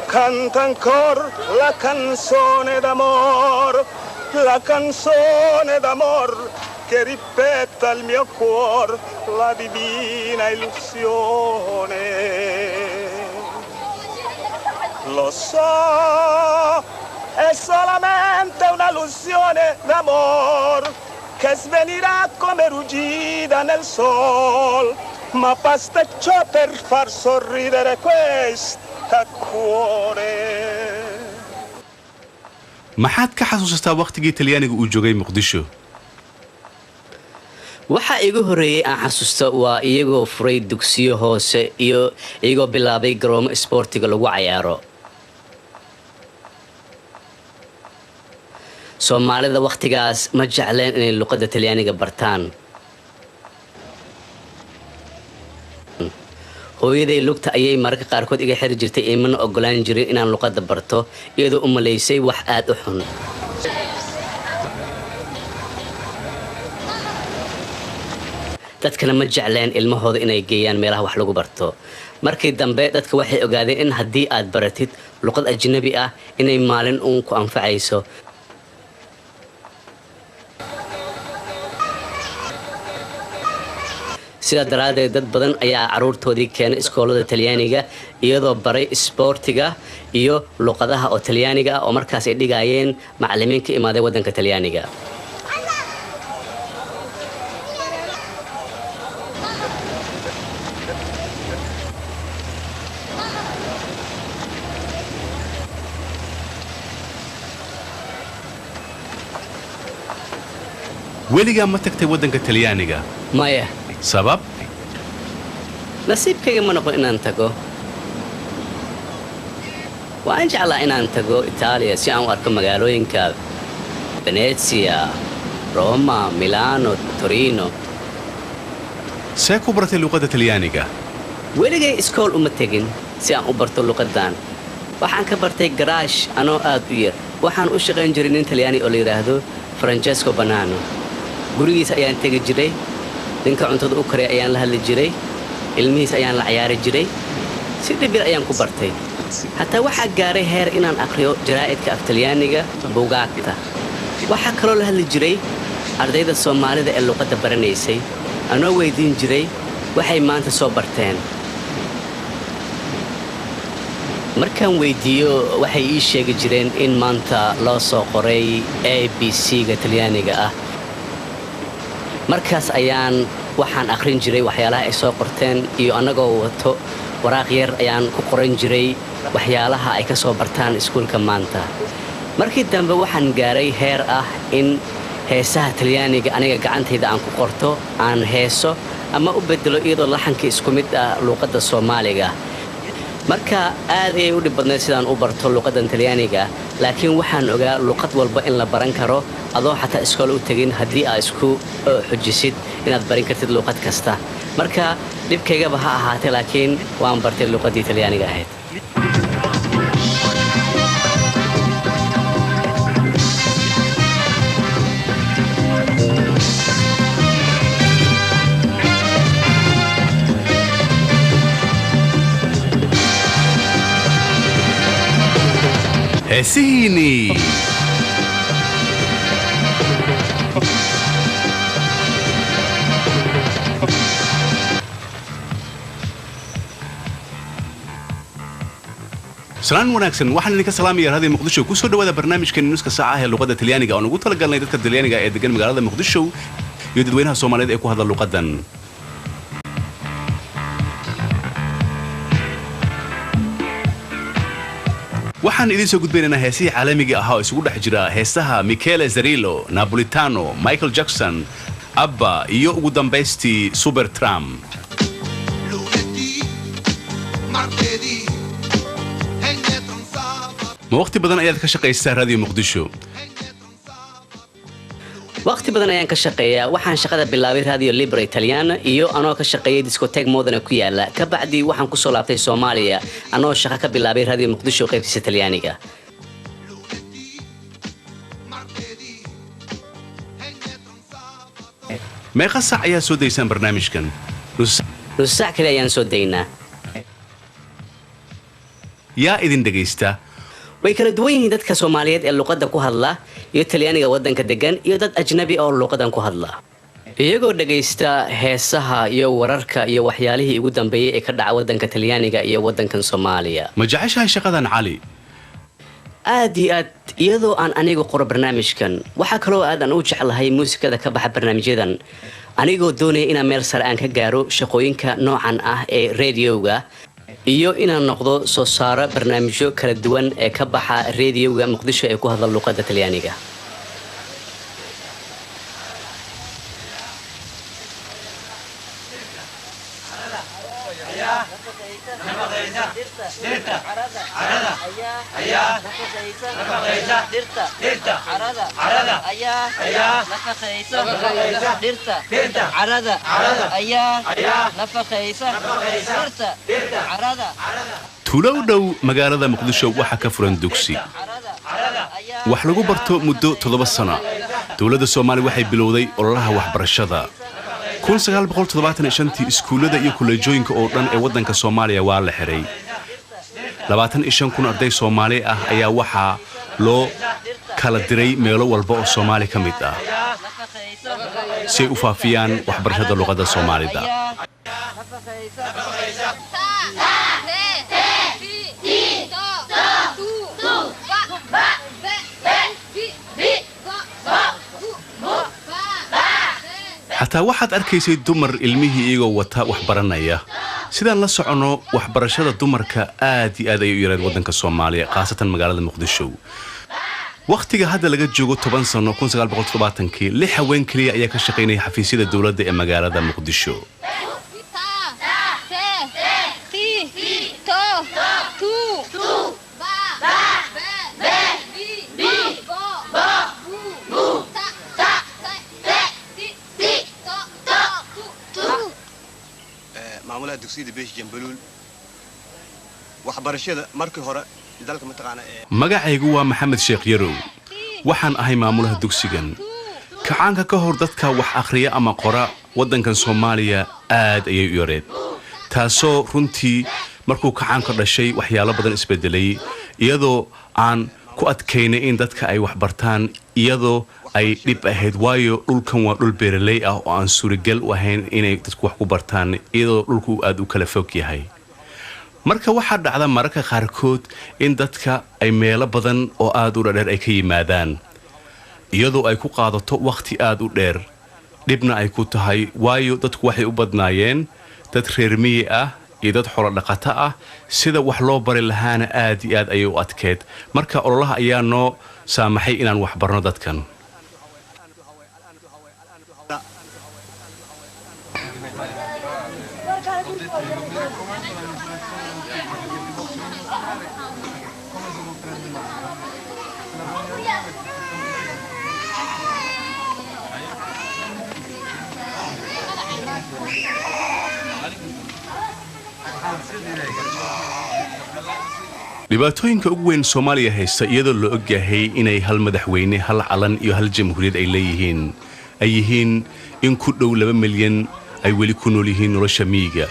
canta ancora la canzone d'amor la canzone d'amor che ripeta il mio cuore la divina illusione lo so è solamente un'illusione d'amor che svenirà come ruggida nel sol ma basta ciò per far sorridere questa cuore maxaad ka xasuusataa waqtigii Talyaaniga uu joogay Muqdisho waxa igu horeeyay aan xasuusto waa iyagoo furay dugsiyo hoose iyo iyagoo bilaabay garoomo sportiga lagu ciyaaro Soomaalida waqtigaas ma jecleen inay luqadda Talyaaniga bartaan hooyaday lugta ayay marka qaarkood iga xiri jirtay iimana ogolaan jirin inaan luqadda barto iyadoo u maleysay wax aad u xun dadkana ma jecleen ilmahooda inay geeyaan meelaha wax lagu barto markii dambe dadka waxay ogaadeen in haddii aad baratid luqad ajnabi ah inay maalin uun ku anfacayso sida daraadeed dad badan ayaa caruurtoodii keenay iskoolada Talyaaniga iyadoo baray sportiga iyo luqadaha oo Talyaaniga ah oo markaas ay dhigayeen macallimiin ka imaaday wadanka Talyaaniga weligaa ma tagtay wadanka Talyaaniga maya sabab nasiibkayga ma noqon inaan tago waan jeclaa inaan tago Itaaliya si aan u arko magaalooyinka Venezia Roma Milano Torino see ku baratay luqadda Talyaaniga weligay iskool uma tegin si aan u barto luqadan waxaan ka bartay garaash anoo aad u yar waxaan u shaqayn jiray nin Talyaani oo la yiraahdo Francesco Banano gurigiisa ayaan tegi jiray ninka cuntada u kariya ayaan la hadli jiray ilmihiis ayaan la ciyaari jiray si dhibir ayaan ku bartay hatta waxa gaaray heer inaan aqriyo jaraa'idka af Talyaaniga buugaagta waxa kaloo la hadli jiray ardayda Soomaalida ee luqadda baranaysay anoo weydiin jiray waxay maanta soo barteen markaan weydiiyo waxay ii sheegi jireen in maanta loo soo qoray ABC-ga Talyaaniga ah markaas ayaan waxaan akhrin jiray waxyaalaha ay soo qorteen iyo anagoo wato waraaq yar ayaan ku qoran jiray waxyaalaha ay ka soo bartaan iskuulka maanta markii dambe waxaan gaaray heer ah in heesaha Talyaaniga aniga gacantayda aan ku qorto aan heeso ama u bedelo iyadoo laxanka isku mid ah luqadda Soomaaliga marka aad ay u dhib badneed sidaan u barto luqadda Talyaaniga laakiin waxaan ogaa luqad walba in la baran karo adoo xataa iskool u tagin haddii aad isku xujisid inaad barin kartid luqad kasta marka dhibkaygaba ha ahaatee laakiin waan bartay luqaddii Talyaaniga ahayd heesihiinii salaan wanaagsan waxaan idinka salaamayaa raadiyo muqdisho ku soo dhawaada barnaamijkeena nuska saaca ah ee luqadda talyaaniga oo ugu talagalnay dadka talyaaniga ee degan magaalada muqdisho iyo dadweynaha Soomaaliyeed ee ku hadla luqadan waxaan idin soo gudbinaynaa heesihii caalamiga ah oo isugu dhex jira heesaha Michele Zarillo, Napolitano, Michael Jackson, Abba iyo ugu dambeystii Supertramp. ma waqti badan ayaad ka shaqaysaa raadiyo muqdisho waqti badan ayaan ka shaqeeyaa waxaan shaqada bilaabay Radio Libre Italiana iyo anoo ka shaqeeyay discotheque modern ku yaala ka bacdi waxaan ku soo laabtay Soomaaliya anoo shaqo ka bilaabay Radio Muqdisho qaybtiisa Talyaaniga meeqa saac ayaa soo daysaan barnaamijkan nus saac kale ayaan soo daynaa yaa idin dhageysta way kala duwan yihiin dadka Soomaaliyeed ee luqadda ku hadla iyo Talyaaniga wadanka degan iyo dad ajnabi oo luqadan ku hadla iyagoo dhageysta heesaha iyo wararka iyo waxyaalihii ugu dambeeyay ee ka dhaca wadanka Talyaaniga iyo wadankan Soomaaliya ma jeceshahay shaqadan cali aad iyadoo aan anigu qoro barnaamijkan waxa kale oo aan u jeclahay muusikada ka baxa barnaamijyadan anigoo doonaya inaan meel sare aan ka gaaro shaqooyinka noocan ah ee radioga iyo inaan noqdo soo saaro barnaamijyo kala duwan ee ka baxa radioga Muqdisho ee ku hadla luqadda Talyaaniga tuulo u dhow magaalada Muqdisho waxa ka furan dugsi wax lagu barto muddo 7 sano dawladda Soomaaliya waxay bilowday ololaha waxbarashada 1975 iskuulada iyo kuleejooyinka oo dhan ee wadanka Soomaaliya waa la xiray 25,000 arday Soomaali ah ayaa waxa loo kala diray meelo walba oo Soomaali ka mid ah si ay u faafiyaan waxbarashada luqadda Soomaalida xataa waxaad arkaysay dumar ilmihii iyagoo wata wax baranaya sidaan la socono waxbarashada dumarka aad iyo aad ay u yareed wadanka Soomaaliya qaasatan magaalada Muqdisho waqtiga hadda laga joogo 10 sano 1970kii 6 haween kaliya ayaa ka shaqeynaya xafiisyada dawladda ee magaalada Muqdisho maamulaha dugsiga beesh jambaluul waxbarashada markii hore dalka ma taqaana magacaygu waa Maxamed Sheekh Yarow waxaan ahay maamulaha dugsigan kacaanka ka hor dadka wax akhriya ama qora wadankan Soomaaliya aad ayay u yareed taasoo runtii markuu kacaanka dhashay waxyaalo badan isbedelay iyadoo aan ku adkaynay in dadka ay wax bartaan iyadoo ay dib ahayd waayo dhulkan waa dhul beeraley ah oo aan suuragal u ahayn inay dadku wax ku bartaan iyadoo dhulku aad u kala fog yahay marka waxa dhacda mararka qaarkood in dadka ay meelo badan oo aad u dheer ay ka yimaadaan iyadoo ay ku qaadato waqti aad u dheer dibna ay ku tahay waayo dadku waxay u badnaayeen dad reer miyi ah iyo dad xoolo dhaqato ah sida wax loo bari lahaana aad iyo aad ayay u adkeed marka ololaha ayaa noo saamaxay inaan wax barno dadkan dhibaatooyinka ugu weyn Soomaaliya haysta iyadoo la og yahay inay hal madaxweyne hal calan iyo hal jamhuuriyad ay leeyihiin in ku dhow 2 milyan ay weli ku nool yihiin nolosha miyiga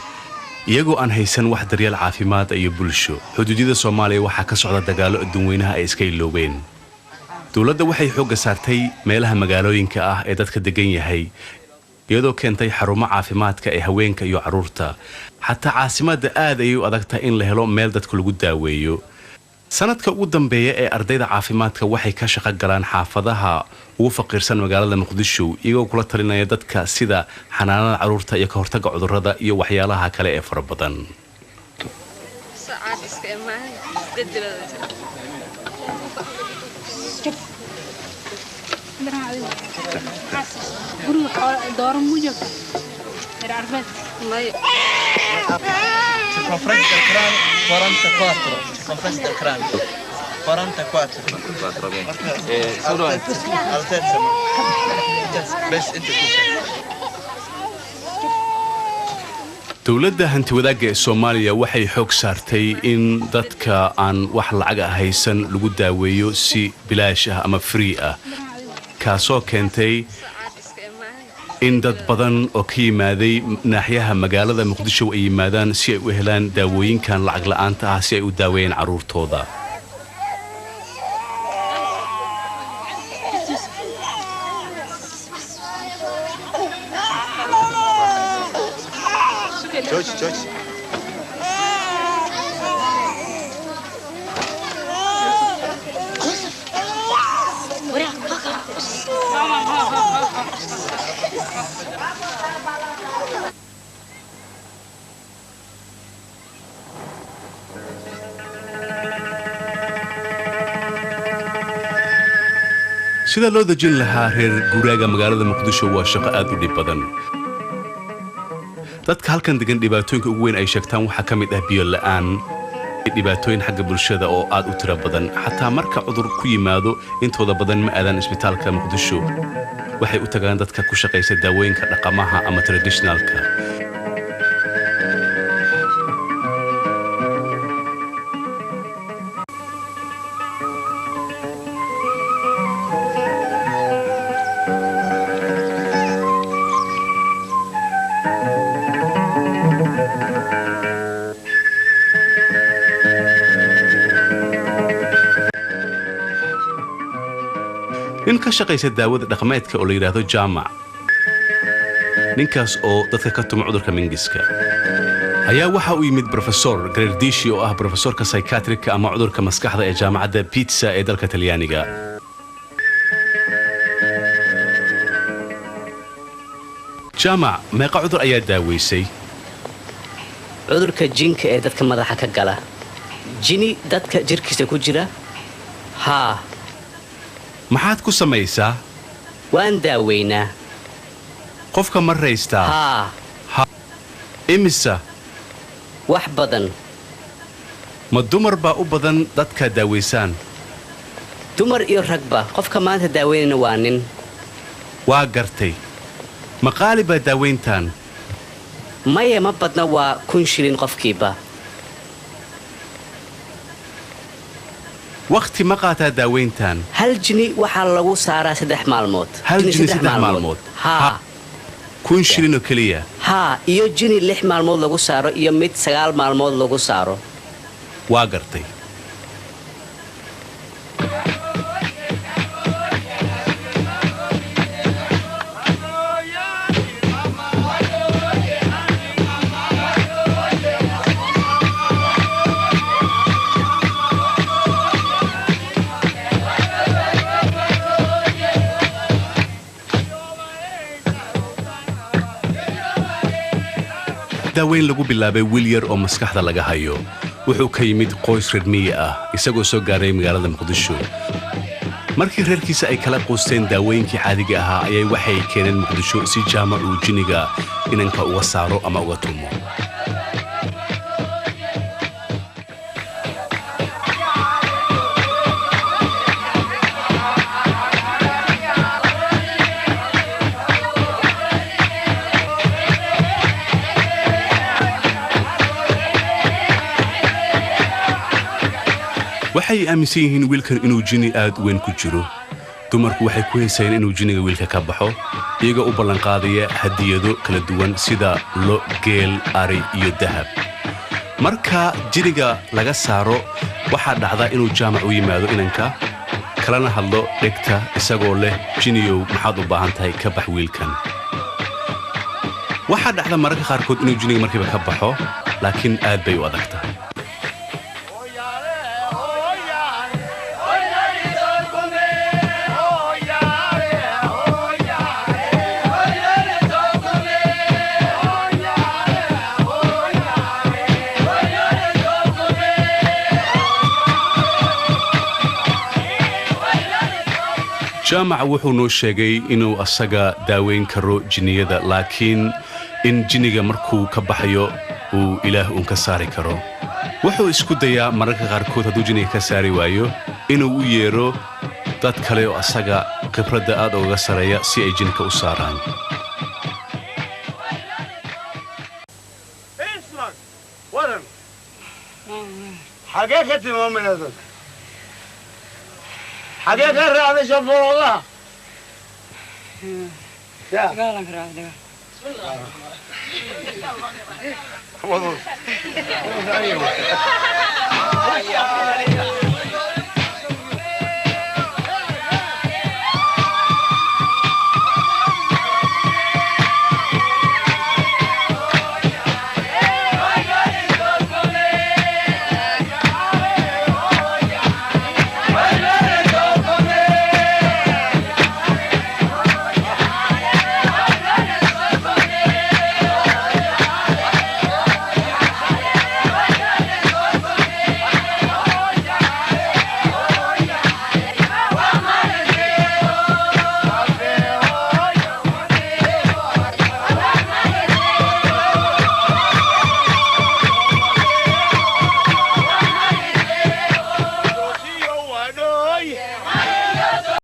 iyagoo aan haysan wax daryeel caafimaad iyo bulsho. xuduudida Soomaaliya waxaa ka socda dagaalo dadweynaha ay iska iloobeen. dawladda waxay xoogga saartay meelaha magaalooyinka ah ee dadka degan yahay, iyadoo keentay xarumo caafimaadka ee haweenka iyo carruurta. xataa caasimadda aad ayay u adagtahay in la helo meel dadka lagu daaweeyo. sanadka ugu dambeeya ee ardayda caafimaadka waxay ka shaqo galaan xaafadaha ugu faqiirsan magaalada Muqdisho, iyagoo kula talinaya dadka sida xanaanada carruurta iyo ka hortagga cudurrada iyo waxyaalaha kale ee fara badan. Circonferenza del cranio 44, circonferenza del cranio 44. Solo altezza. Bes انت dawladda hantiwadaagga ee Soomaaliya waxay xoog saartay in dadka aan wax lacag ah haysan lagu daaweeyo si bilaash ah ama free ah, kaasoo keentay in dad badan oo ka yimaaday naaxiyaha magaalada Muqdisho ay yimaadaan si ay u helaan daawooyinkan lacag la'aanta ah si ay u daaweeyaan carruurtooda. George. sida loo dejin lahaa reer guraaga magaalada Muqdisho waa shaqo aad u dhib badan. dadka halkan degan dhibaatooyinka ugu weyn ay sheegtaan waxaa ka mid ah biyo la'aan, dhibaatooyin xagga bulshada oo aad u tiro badan. xataa marka cudur ku yimaado intooda badan ma aadan isbitaalka Muqdisho, waxay u tagaan dadka ku shaqaysta daawooyinka dhaqamaha ama traditionalka. nin ka shaqaysa daawada dhaqameedka oo la yiraahdo Jaamac, ninkaas oo dadka ka tuma cudurka mingiska, ayaa waxa uu yimid Professor Gardishi oo ah professorka psychiatrika ama cudurka maskaxda ee jaamacadda Pizza ee dalka Talyaaniga. Jaamac, meeqa cudur ayaa daaweysay? cudurka jinka ee dadka madaxa ka gala. jini dadka jirkiisa ku jira? haa. maxaad ku samaysaa? waan daaweynaa. qofka ma raystaa? haa. imisa? wax badan. ma dumar baa u badan dadka daaweysaan? dumar iyo ragba. qofka maanta daaweynayna waa nin. waa gartay. ma qaali baa daaweyntaan? maya, ma badna, waa 1,000 shilin qofkiiba. waqti ma qaataa daaweyntaan? hal jini waxaa lagu saaraa 3 maalmood. hal jini 3 maalmood? haa. 1,000 shilin oo keliya? haa, iyo jini 6 maalmood lagu saaro iyo mid 9 maalmood lagu saaro. waa gartay. daaweyn lagu bilaabay wiil yar oo maskaxda laga hayo. wuxuu ka yimid qoys reer miyi ah, isagoo soo gaaray magaalada Muqdisho. markii reerkiisa ay kala quusteen daawooyinkii caadiga ahaa ayay waxay keeneen Muqdisho si Jaamac uu jiniga inanka uga saaro ama uga tumo. waxay aaminsan yihiin wiilkan inuu jini aad weyn ku jiro. dumarku waxay ku heysayeen inuu jinniga wiilka ka baxo iyagoo u ballanqaadaya hadiyado kala duwan sida lo geel ari iyo dahab marka jinniga laga saaro waxaa dhacda inuu jaamac u yimaado inanka kalena hadlo dhegta isagoo leh jinniyow maxaad u baahan tahay ka bax wiilkan waxaa dhacda mararka qaarkood inuu jinniga markiiba ka baxo laakiin aad bay u adag tahay jaamac wuxuu noo sheegay inuu asaga daaweyn karo jinniyada laakiin in jinniga markuu ka baxayo uu ilaah uun ka saari karo wuxuu isku dayaa mararka qaarkood hadduu jinniga ka saari waayo inuu u yeero dad kale oo asaga khibradda aad uga sareeya si ay jinka u saaraan حقيقتي مؤمنة حقيقة الرعد شفر الله قالك رعد بسم الله